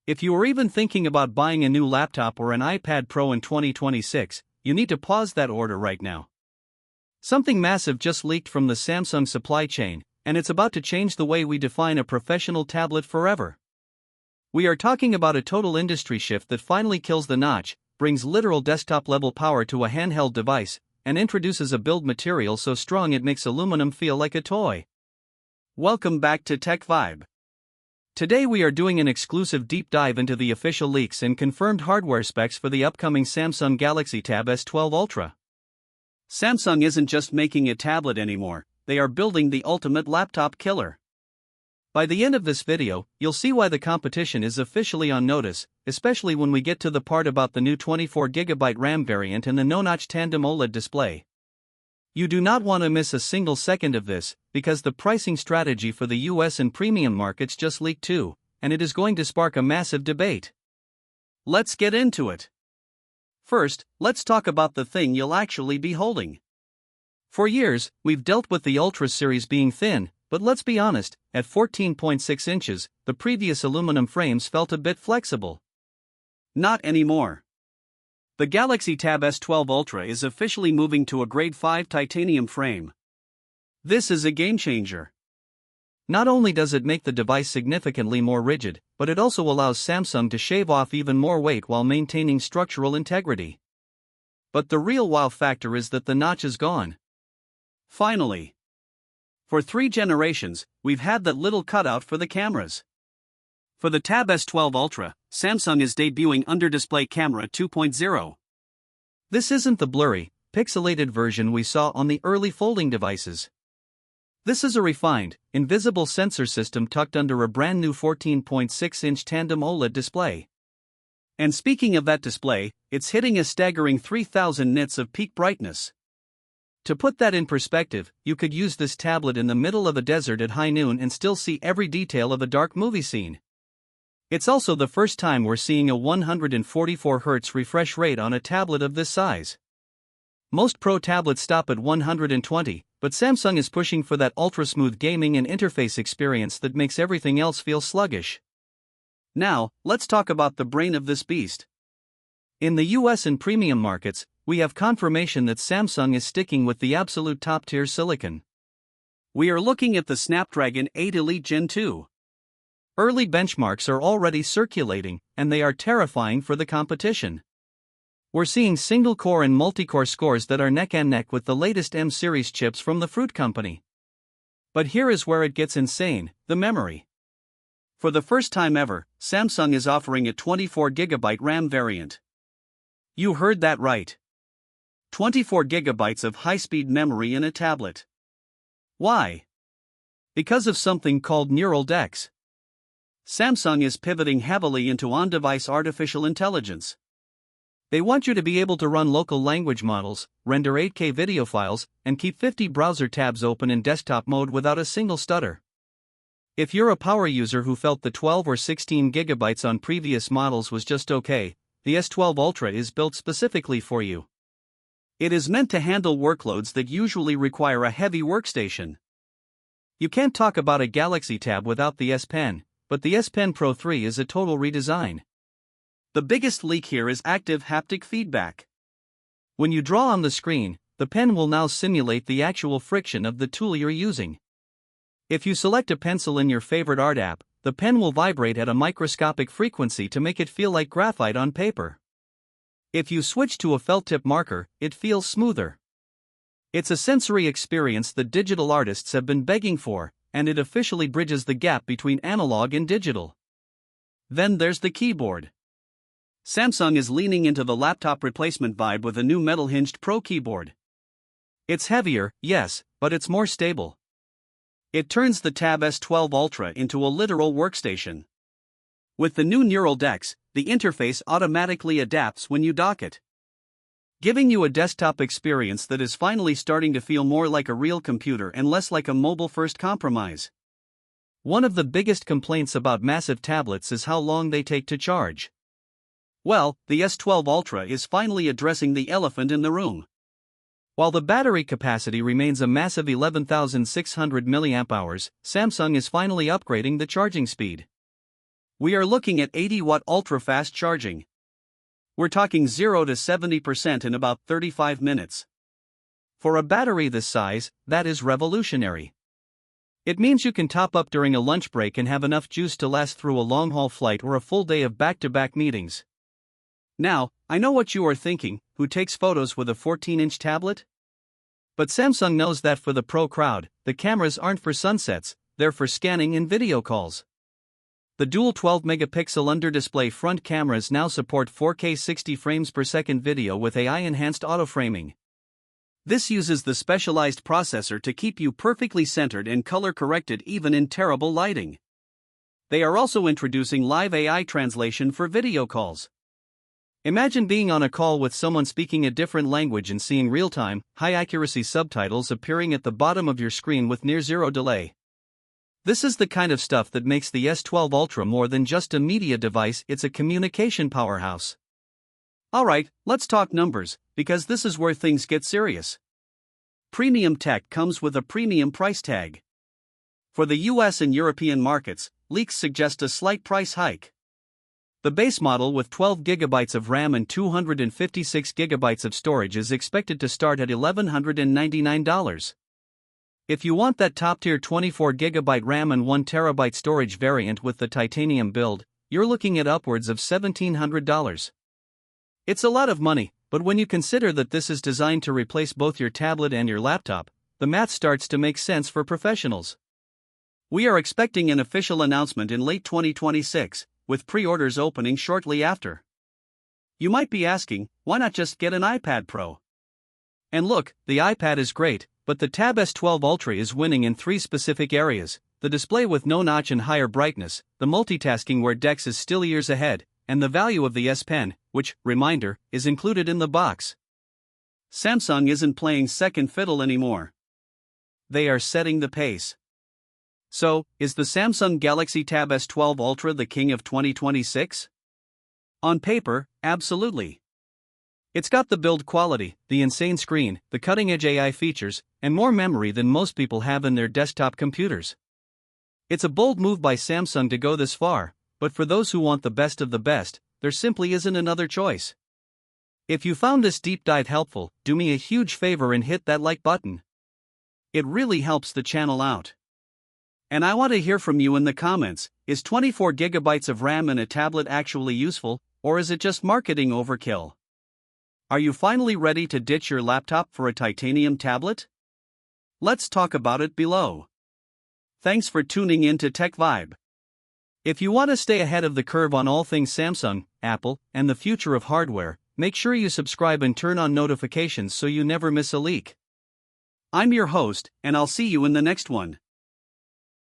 If you are even thinking about buying a new laptop or an iPad Pro in 2026, you need to pause that order right now. Something massive just leaked from the Samsung supply chain, and it's about to change the way we define a professional tablet forever. We are talking about a total industry shift that finally kills the notch, brings literal desktop-level power to a handheld device, and introduces a build material so strong it makes aluminum feel like a toy. Welcome back to TechVibe. Today we are doing an exclusive deep dive into the official leaks and confirmed hardware specs for the upcoming Samsung Galaxy Tab S12 Ultra. Samsung isn't just making a tablet anymore, they are building the ultimate laptop killer. By the end of this video, you'll see why the competition is officially on notice, especially when we get to the part about the new 24GB RAM variant and the no-notch tandem OLED display. You do not want to miss a single second of this, because the pricing strategy for the US and premium markets just leaked too, and it is going to spark a massive debate. Let's get into it. First, let's talk about the thing you'll actually be holding. For years, we've dealt with the Ultra series being thin, but let's be honest, at 14.6 inches, the previous aluminum frames felt a bit flexible. Not anymore. The Galaxy Tab S12 Ultra is officially moving to a Grade 5 titanium frame. This is a game changer. Not only does it make the device significantly more rigid, but it also allows Samsung to shave off even more weight while maintaining structural integrity. But the real wow factor is that the notch is gone. Finally. For 3 generations, we've had that little cutout for the cameras. For the Tab S12 Ultra, Samsung is debuting Under-Display Camera 2.0. This isn't the blurry, pixelated version we saw on the early folding devices. This is a refined, invisible sensor system tucked under a brand new 14.6-inch tandem OLED display. And speaking of that display, it's hitting a staggering 3000 nits of peak brightness. To put that in perspective, you could use this tablet in the middle of a desert at high noon and still see every detail of a dark movie scene. It's also the first time we're seeing a 144Hz refresh rate on a tablet of this size. Most Pro tablets stop at 120, but Samsung is pushing for that ultra-smooth gaming and interface experience that makes everything else feel sluggish. Now, let's talk about the brain of this beast. In the US and premium markets, we have confirmation that Samsung is sticking with the absolute top-tier silicon. We are looking at the Snapdragon 8 Elite Gen 2. Early benchmarks are already circulating, and they are terrifying for the competition. We're seeing single-core and multi-core scores that are neck and neck with the latest M-series chips from the Fruit Company. But here is where it gets insane, the memory. For the first time ever, Samsung is offering a 24GB RAM variant. You heard that right. 24GB of high-speed memory in a tablet. Why? Because of something called neural DeX. Samsung is pivoting heavily into on-device artificial intelligence. They want you to be able to run local language models, render 8K video files, and keep 50 browser tabs open in desktop mode without a single stutter. If you're a power user who felt the 12 or 16GB on previous models was just okay, the S12 Ultra is built specifically for you. It is meant to handle workloads that usually require a heavy workstation. You can't talk about a Galaxy Tab without the S Pen, but the S Pen Pro 3 is a total redesign. The biggest leak here is active haptic feedback. When you draw on the screen, the pen will now simulate the actual friction of the tool you're using. If you select a pencil in your favorite art app, the pen will vibrate at a microscopic frequency to make it feel like graphite on paper. If you switch to a felt tip marker, it feels smoother. It's a sensory experience that digital artists have been begging for, and it officially bridges the gap between analog and digital. Then there's the keyboard. Samsung is leaning into the laptop replacement vibe with a new metal-hinged Pro keyboard. It's heavier, yes, but it's more stable. It turns the Tab S12 Ultra into a literal workstation. With the new neural DeX, the interface automatically adapts when you dock it, giving you a desktop experience that is finally starting to feel more like a real computer and less like a mobile-first compromise. One of the biggest complaints about massive tablets is how long they take to charge. Well, the S12 Ultra is finally addressing the elephant in the room. While the battery capacity remains a massive 11,600 mAh, Samsung is finally upgrading the charging speed. We are looking at 80-watt ultra-fast charging. We're talking 0 to 70% in about 35 minutes. For a battery this size, that is revolutionary. It means you can top up during a lunch break and have enough juice to last through a long-haul flight or a full day of back-to-back meetings. Now, I know what you are thinking: who takes photos with a 14-inch tablet? But Samsung knows that for the pro crowd, the cameras aren't for sunsets, they're for scanning and video calls. The dual 12-megapixel under-display front cameras now support 4K 60 frames per second video with AI-enhanced auto-framing. This uses the specialized processor to keep you perfectly centered and color-corrected even in terrible lighting. They are also introducing live AI translation for video calls. Imagine being on a call with someone speaking a different language and seeing real-time, high-accuracy subtitles appearing at the bottom of your screen with near-zero delay. This is the kind of stuff that makes the S12 Ultra more than just a media device, it's a communication powerhouse. Alright, let's talk numbers, because this is where things get serious. Premium tech comes with a premium price tag. For the US and European markets, leaks suggest a slight price hike. The base model with 12 GB of RAM and 256 GB of storage is expected to start at $1,199. If you want that top-tier 24 GB RAM and 1 TB storage variant with the titanium build, you're looking at upwards of $1,700. It's a lot of money, but when you consider that this is designed to replace both your tablet and your laptop, the math starts to make sense for professionals. We are expecting an official announcement in late 2026, with pre-orders opening shortly after. You might be asking, why not just get an iPad Pro? And look, the iPad is great, but the Tab S12 Ultra is winning in 3 specific areas: the display with no notch and higher brightness, the multitasking where DeX is still years ahead, and the value of the S Pen, which, reminder, is included in the box. Samsung isn't playing second fiddle anymore. They are setting the pace. So, is the Samsung Galaxy Tab S12 Ultra the king of 2026? On paper, absolutely. It's got the build quality, the insane screen, the cutting-edge AI features, and more memory than most people have in their desktop computers. It's a bold move by Samsung to go this far, but for those who want the best of the best, there simply isn't another choice. If you found this deep dive helpful, do me a huge favor and hit that like button. It really helps the channel out. And I want to hear from you in the comments: is 24 GB of RAM in a tablet actually useful, or is it just marketing overkill? Are you finally ready to ditch your laptop for a titanium tablet? Let's talk about it below. Thanks for tuning in to TechVibe. If you want to stay ahead of the curve on all things Samsung, Apple, and the future of hardware, make sure you subscribe and turn on notifications so you never miss a leak. I'm your host, and I'll see you in the next one.